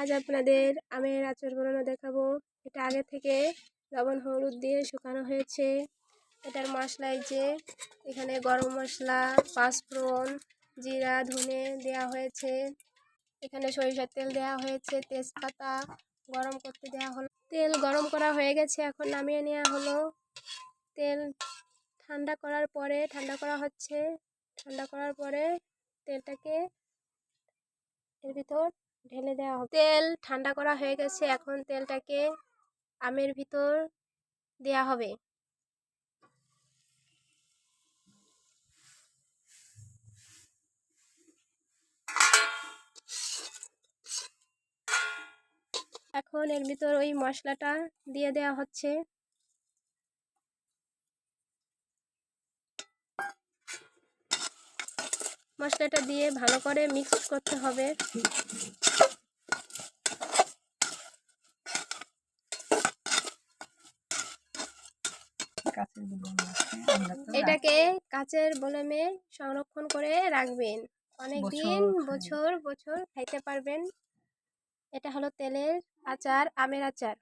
আজ আপনাদের আমের আচার বানানো দেখাবো। এটা আগে থেকে লবণ হলুদ দিয়ে শুকানো হয়েছে। এটার মশলা এই যে এখানে গরম মশলা, পাঁচফোড়ন, জিরা, ধনে দেওয়া হয়েছে। এখানে সরিষার তেল দেওয়া হয়েছে, তেজপাতা গরম করতে দেওয়া হলো। তেল গরম করা হয়ে গেছে, এখন নামিয়ে নেওয়া হলো। তেল ঠান্ডা করার পরে ঠান্ডা করা হচ্ছে। ঠান্ডা করার পরে তেলটাকে এর ভিতর ঢেলে দেওয়া হবে। তেল ঠান্ডা করা হয়ে গেছে, এখন তেলটাকে আমের ভিতর দেওয়া হবে। এখন এর ভিতর ওই মশলাটা দিয়ে দেওয়া হচ্ছে। মশলাটা দিয়ে ভালো করে মিক্স করতে হবে। এটাকে কাচের বয়মে সংরক্ষণ করে রাখবেন, অনেক দিন বছর বছর খাইতে পারবেন। এটা হলো তেলের আচার, আমের আচার।